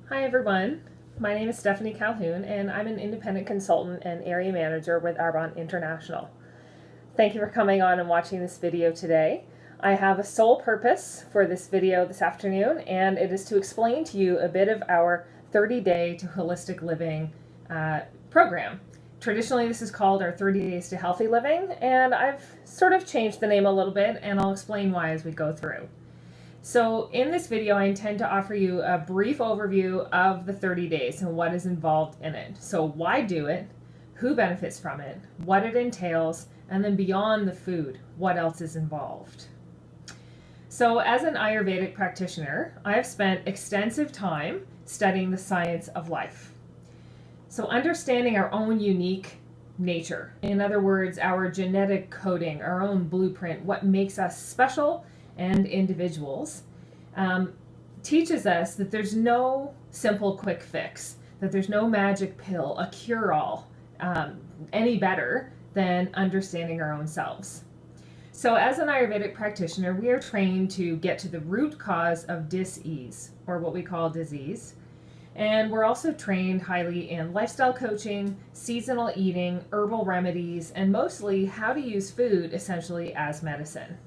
Hi everyone, my name is Stephanie Calhoun and I'm an independent consultant and area manager with Arbonne International. Thank you for coming on and watching this video today. I have a sole purpose for this video this afternoon, and it is to explain to you a bit of our 30-day to holistic living program. Traditionally, this is called our 30 Days to Healthy Living, and I've sort of changed the name a little bit, and I'll explain why as we go through. So in this video, I intend to offer you a brief overview of the 30 days and what is involved in it. So why do it, who benefits from it, what it entails, and then beyond the food, what else is involved. So as an Ayurvedic practitioner, I have spent extensive time studying the science of life. So understanding our own unique nature, in other words, our genetic coding, our own blueprint, what makes us special and individuals, teaches us that there's no simple quick fix, that there's no magic pill, a cure-all, any better than understanding our own selves. So as an Ayurvedic practitioner, we are trained to get to the root cause of dis-ease, or what we call disease. And we're also trained highly in lifestyle coaching, seasonal eating, herbal remedies, and mostly how to use food essentially as medicine.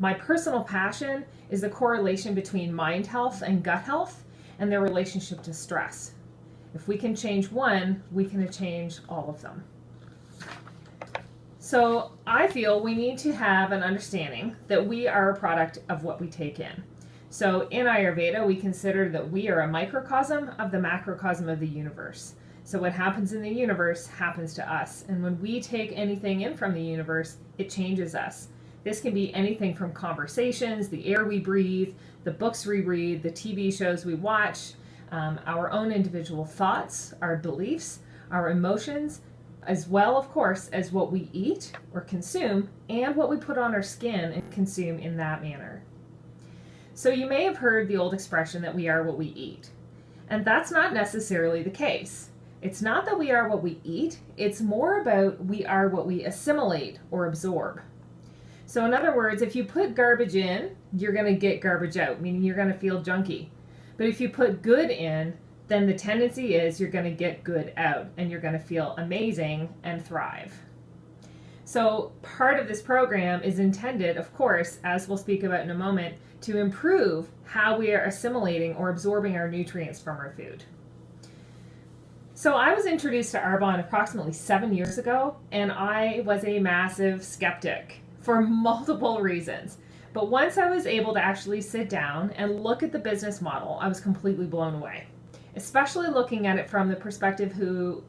My personal passion is the correlation between mind health and gut health and their relationship to stress. If we can change one, we can change all of them. So I feel we need to have an understanding that we are a product of what we take in. So in Ayurveda, we consider that we are a microcosm of the macrocosm of the universe. So what happens in the universe happens to us. And when we take anything in from the universe, it changes us. This can be anything from conversations, the air we breathe, the books we read, the TV shows we watch, our own individual thoughts, our beliefs, our emotions, as well, of course, as what we eat or consume and what we put on our skin and consume in that manner. So you may have heard the old expression that we are what we eat. And that's not necessarily the case. It's not that we are what we eat, it's more about we are what we assimilate or absorb. So in other words, if you put garbage in, you're going to get garbage out, meaning you're going to feel junky. But if you put good in, then the tendency is you're going to get good out and you're going to feel amazing and thrive. So part of this program is intended, of course, as we'll speak about in a moment, to improve how we are assimilating or absorbing our nutrients from our food. So I was introduced to Arbonne approximately 7 years ago, and I was a massive skeptic for multiple reasons. But once I was able to actually sit down and look at the business model, I was completely blown away, especially looking at it from the perspective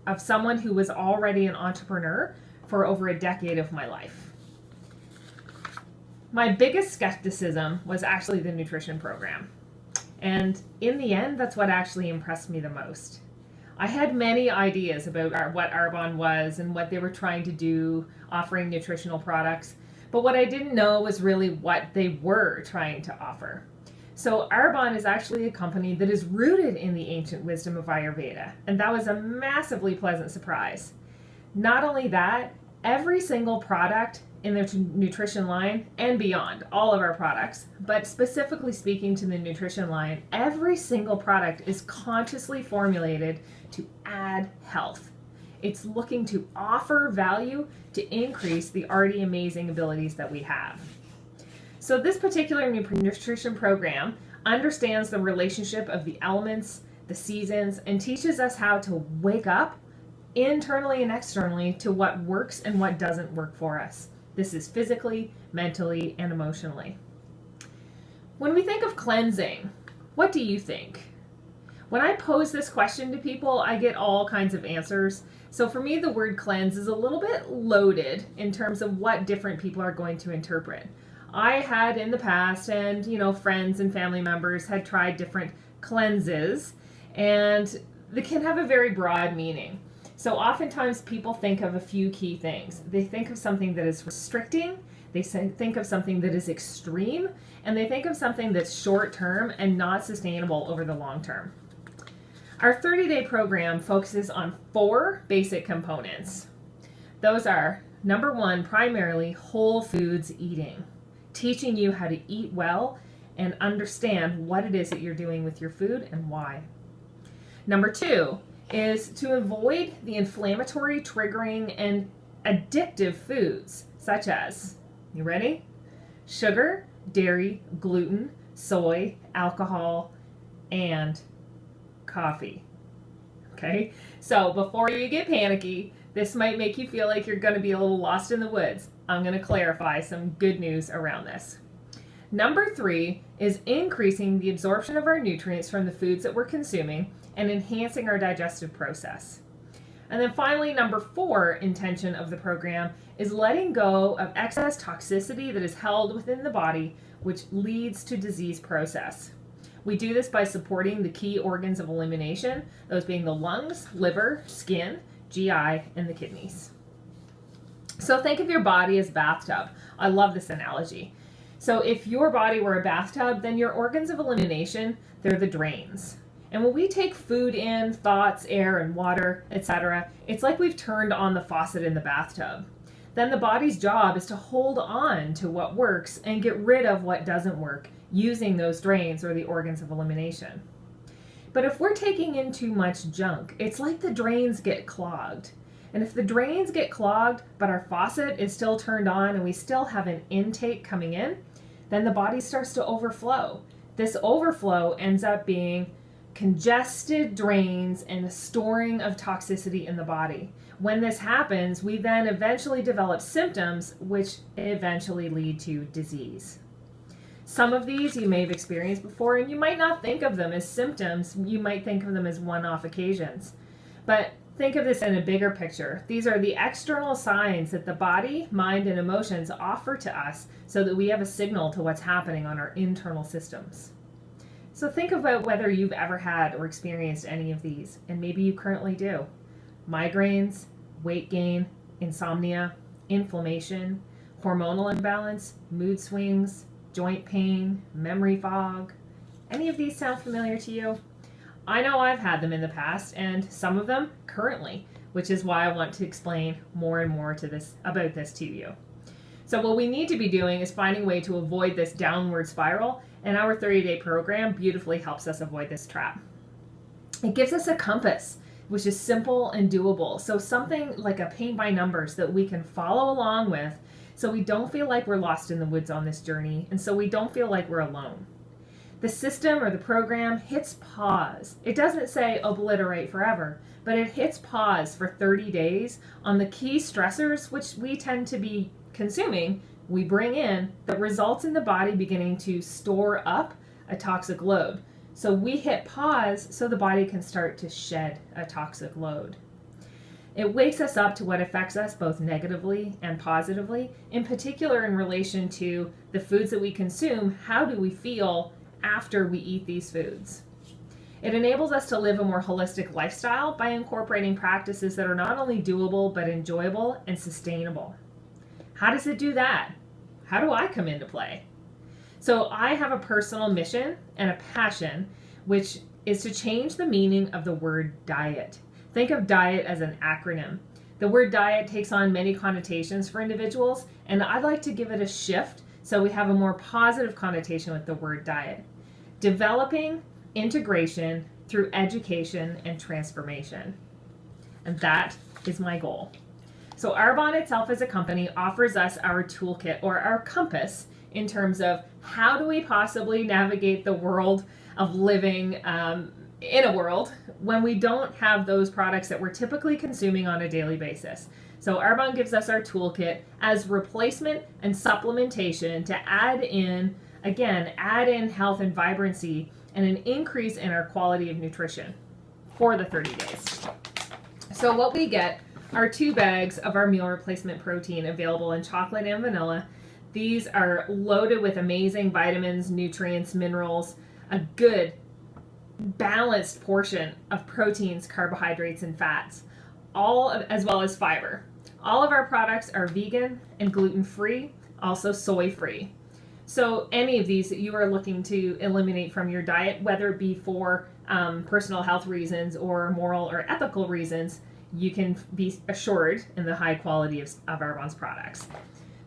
of someone who was already an entrepreneur for over a decade of my life. My biggest skepticism was actually the nutrition program. And in the end, that's what actually impressed me the most. I had many ideas about what Arbonne was and what they were trying to do, offering nutritional products. But what I didn't know was really what they were trying to offer. So Arbonne is actually a company that is rooted in the ancient wisdom of Ayurveda, and that was a massively pleasant surprise. Not only that, every single product in their nutrition line and beyond, all of our products, but specifically speaking to the nutrition line, every single product is consciously formulated to add health. It's looking to offer value to increase the already amazing abilities that we have. So this particular nutrition program understands the relationship of the elements, the seasons, and teaches us how to wake up internally and externally to what works and what doesn't work for us. This is physically, mentally, and emotionally. When we think of cleansing, what do you think? When I pose this question to people, I get all kinds of answers. So for me, the word cleanse is a little bit loaded in terms of what different people are going to interpret. I had in the past, and friends and family members had tried different cleanses, and they can have a very broad meaning. So oftentimes people think of a few key things. They think of something that is restricting, they think of something that is extreme, and they think of something that's short term and not sustainable over the long term. Our 30-day program focuses on 4 basic components. Those are, number 1, primarily whole foods eating, teaching you how to eat well and understand what it is that you're doing with your food and why. Number 2 is to avoid the inflammatory, triggering, and addictive foods such as, you ready? Sugar, dairy, gluten, soy, alcohol, and coffee. Okay, so before you get panicky, this might make you feel like you're going to be a little lost in the woods. I'm going to clarify some good news around this. Number 3 is increasing the absorption of our nutrients from the foods that we're consuming and enhancing our digestive process. And then finally, number 4 intention of the program is letting go of excess toxicity that is held within the body, which leads to disease process. We do this by supporting the key organs of elimination, those being the lungs, liver, skin, GI, and the kidneys. So think of your body as a bathtub. I love this analogy. So if your body were a bathtub, then your organs of elimination, they're the drains. And when we take food in, thoughts, air, and water, etc., it's like we've turned on the faucet in the bathtub. Then the body's job is to hold on to what works and get rid of what doesn't work using those drains or the organs of elimination. But if we're taking in too much junk, it's like the drains get clogged. And if the drains get clogged, but our faucet is still turned on and we still have an intake coming in, then the body starts to overflow. This overflow ends up being congested drains and a storing of toxicity in the body. When this happens, we then eventually develop symptoms which eventually lead to disease. Some of these you may have experienced before, and you might not think of them as symptoms. You might think of them as one-off occasions. But think of this in a bigger picture. These are the external signs that the body, mind, and emotions offer to us so that we have a signal to what's happening on our internal systems. So think about whether you've ever had or experienced any of these, and maybe you currently do. Migraines, weight gain, insomnia, inflammation, hormonal imbalance, mood swings, joint pain, memory fog. Any of these sound familiar to you? I know I've had them in the past, and some of them currently, which is why I want to explain more and more about this to you. So what we need to be doing is finding a way to avoid this downward spiral, and our 30-day program beautifully helps us avoid this trap. It gives us a compass, which is simple and doable. So something like a paint by numbers that we can follow along with so we don't feel like we're lost in the woods on this journey, and so we don't feel like we're alone. The system or the program hits pause. It doesn't say obliterate forever, but it hits pause for 30 days on the key stressors which we tend to be consuming, we bring in, that results in the body beginning to store up a toxic load. So we hit pause so the body can start to shed a toxic load. It wakes us up to what affects us both negatively and positively, in particular in relation to the foods that we consume. How do we feel after we eat these foods? It enables us to live a more holistic lifestyle by incorporating practices that are not only doable but enjoyable and sustainable. How does it do that? How do I come into play? So I have a personal mission and a passion, which is to change the meaning of the word diet. Think of diet as an acronym. The word diet takes on many connotations for individuals, and I'd like to give it a shift so we have a more positive connotation with the word diet. Developing integration through education and transformation. And that is my goal. So Arbonne itself as a company offers us our toolkit or our compass in terms of how do we possibly navigate the world of living in a world when we don't have those products that we're typically consuming on a daily basis. So Arbonne gives us our toolkit as replacement and supplementation to add in health and vibrancy and an increase in our quality of nutrition for the 30 days. So what we get are 2 bags of our meal replacement protein available in chocolate and vanilla. These are loaded with amazing vitamins, nutrients, minerals, a good balanced portion of proteins, carbohydrates, and fats, as well as fiber. All of our products are vegan and gluten-free, also soy-free. So any of these that you are looking to eliminate from your diet, whether it be for personal health reasons or moral or ethical reasons, you can be assured in the high quality of Arbonne's products.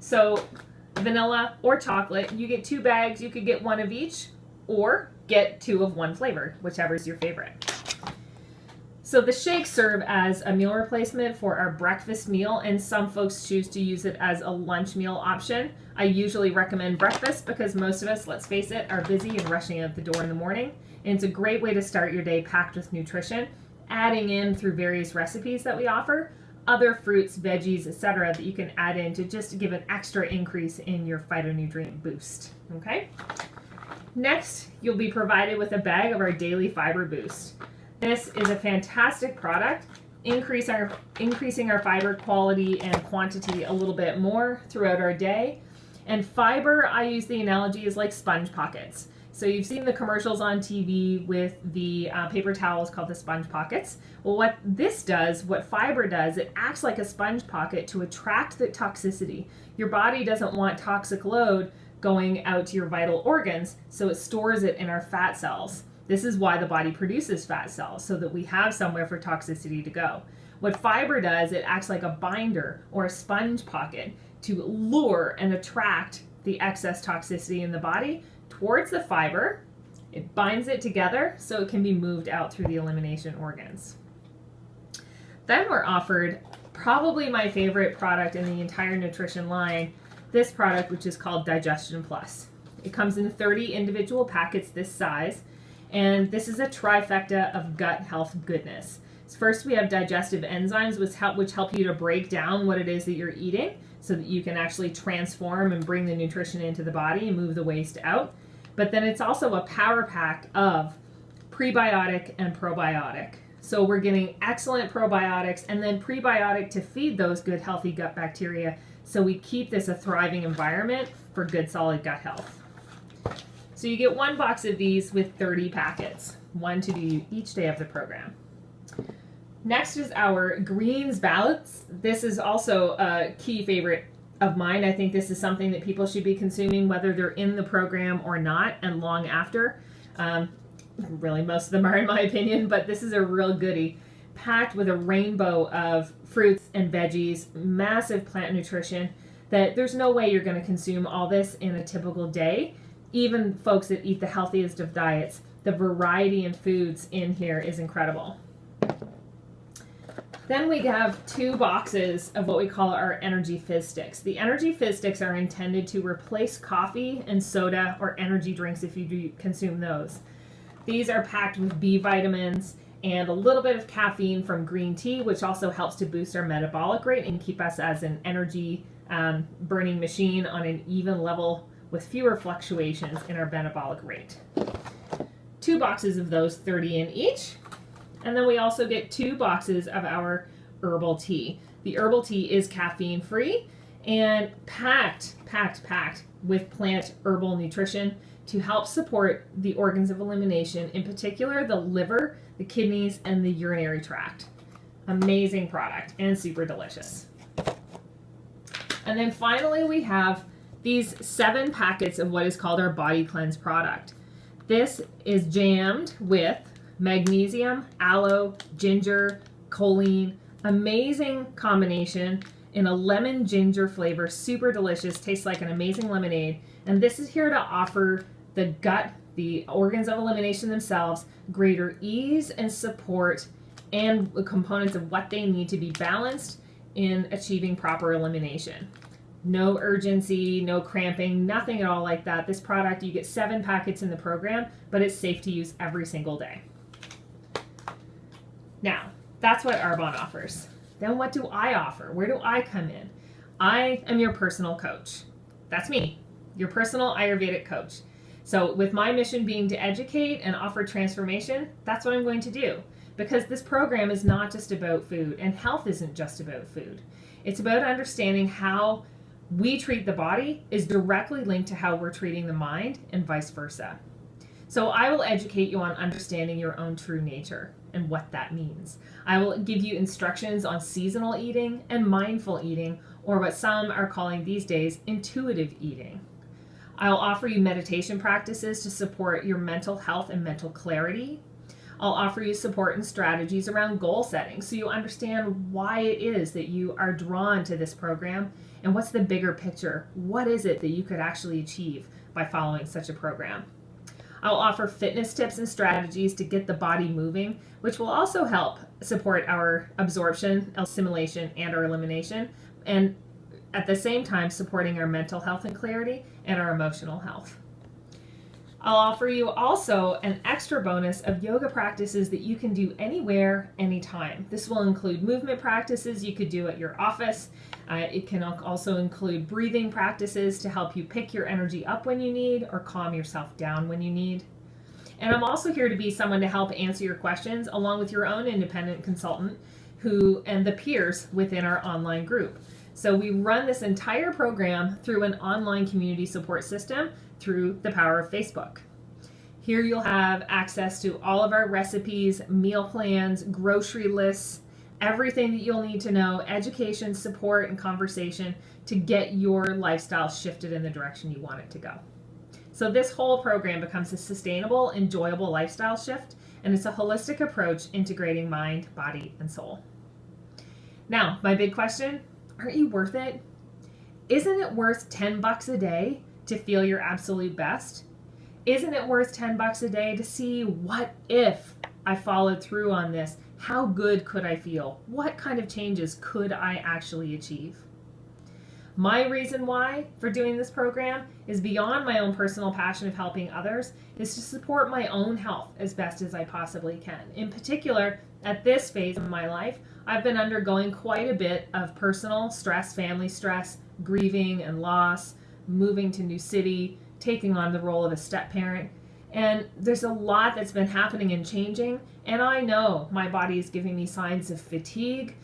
So vanilla or chocolate, you get 2 bags. You could get 1 of each or get 2 of one flavor, whichever is your favorite. So the shakes serve as a meal replacement for our breakfast meal, and some folks choose to use it as a lunch meal option. I usually recommend breakfast because most of us, let's face it, are busy and rushing out the door in the morning. And it's a great way to start your day packed with nutrition, adding in through various recipes that we offer, other fruits, veggies, etc. that you can add in to just give an extra increase in your phytonutrient boost. Okay? Next, you'll be provided with a bag of our daily fiber boost. This is a fantastic product, increasing our fiber quality and quantity a little bit more throughout our day. And fiber, I use the analogy, is like sponge pockets. So you've seen the commercials on TV with the paper towels called the sponge pockets. Well, what this does, what fiber does, it acts like a sponge pocket to attract the toxicity. Your body doesn't want toxic load going out to your vital organs, so it stores it in our fat cells. This is why the body produces fat cells, so that we have somewhere for toxicity to go. What fiber does, it acts like a binder or a sponge pocket to lure and attract the excess toxicity in the body towards the fiber. It binds it together so it can be moved out through the elimination organs. Then we're offered probably my favorite product in the entire nutrition line, this product, which is called Digestion Plus. It comes in 30 individual packets this size, and this is a trifecta of gut health goodness. First, we have digestive enzymes, which help you to break down what it is that you're eating so that you can actually transform and bring the nutrition into the body and move the waste out. But then it's also a power pack of prebiotic and probiotic. So we're getting excellent probiotics and then prebiotic to feed those good healthy gut bacteria, so we keep this a thriving environment for good solid gut health. So you get one box of these with 30 packets, one to do each day of the program. Next is our greens balance. This is also a key favorite of mine. I think this is something that people should be consuming whether they're in the program or not and long after. Really, most of them are in my opinion, but this is a real goodie. Packed with a rainbow of fruits and veggies, massive plant nutrition, that there's no way you're going to consume all this in a typical day. Even folks that eat the healthiest of diets, the variety in foods in here is incredible. Then we have 2 boxes of what we call our Energy Fizz Sticks. The Energy Fizz Sticks are intended to replace coffee and soda or energy drinks if you do consume those. These are packed with B vitamins and a little bit of caffeine from green tea, which also helps to boost our metabolic rate and keep us as an energy burning machine on an even level with fewer fluctuations in our metabolic rate. 2 boxes of those, 30 in each. And then we also get 2 boxes of our herbal tea. The herbal tea is caffeine free and packed with plant herbal nutrition to help support the organs of elimination, in particular the liver, the kidneys, and the urinary tract. Amazing product and super delicious. And then finally we have these 7 packets of what is called our Body Cleanse product. This is jammed with magnesium, aloe, ginger, choline. Amazing combination in a lemon ginger flavor, super delicious, tastes like an amazing lemonade. And this is here to offer the gut, the organs of elimination themselves, greater ease and support and the components of what they need to be balanced in achieving proper elimination. No urgency, no cramping, nothing at all like that. This product, you get 7 packets in the program, but it's safe to use every single day. Now, that's what Arbonne offers. Then what do I offer? Where do I come in? I am your personal coach. That's me, your personal Ayurvedic coach. So with my mission being to educate and offer transformation, that's what I'm going to do. Because this program is not just about food, and health isn't just about food. It's about understanding how we treat the body is directly linked to how we're treating the mind and vice versa. So I will educate you on understanding your own true nature and what that means. I will give you instructions on seasonal eating and mindful eating, or what some are calling these days intuitive eating. I'll offer you meditation practices to support your mental health and mental clarity. I'll offer you support and strategies around goal setting so you understand why it is that you are drawn to this program and what's the bigger picture. What is it that you could actually achieve by following such a program? I'll offer fitness tips and strategies to get the body moving, which will also help support our absorption, assimilation, and our elimination, and at the same time supporting our mental health and clarity and our emotional health. I'll offer you also an extra bonus of yoga practices that you can do anywhere, anytime. This will include movement practices you could do at your office. It can also include breathing practices to help you pick your energy up when you need or calm yourself down when you need. And I'm also here to be someone to help answer your questions along with your own independent consultant and the peers within our online group. So we run this entire program through an online community support system through the power of Facebook. Here you'll have access to all of our recipes, meal plans, grocery lists, everything that you'll need to know, education, support, and conversation to get your lifestyle shifted in the direction you want it to go. So this whole program becomes a sustainable, enjoyable lifestyle shift, and it's a holistic approach integrating mind, body, and soul. Now, my big question, aren't you worth it? Isn't it worth $10 a day to feel your absolute best? Isn't it worth $10 a day to see what if I followed through on this? How good could I feel? What kind of changes could I actually achieve? My reason why for doing this program is beyond my own personal passion of helping others, is to support my own health as best as I possibly can. In particular, at this phase of my life, I've been undergoing quite a bit of personal stress, family stress, grieving and loss, moving to new city, taking on the role of a step parent. And there's a lot that's been happening and changing. And I know my body is giving me signs of fatigue,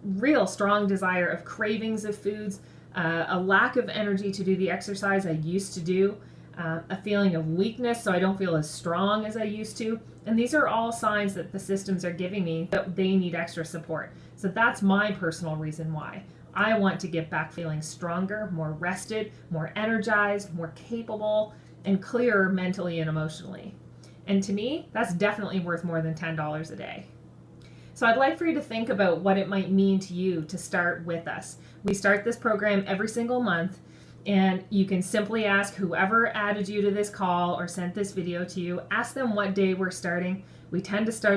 real strong desire of cravings of foods, a lack of energy to do the exercise I used to do, a feeling of weakness so I don't feel as strong as I used to. And these are all signs that the systems are giving me that they need extra support. So that's my personal reason why. I want to get back feeling stronger, more rested, more energized, more capable, and clearer mentally and emotionally. And to me, that's definitely worth more than $10 a day. So I'd like for you to think about what it might mean to you to start with us. We start this program every single month, and you can simply ask whoever added you to this call or sent this video to you, ask them what day we're starting. We tend to start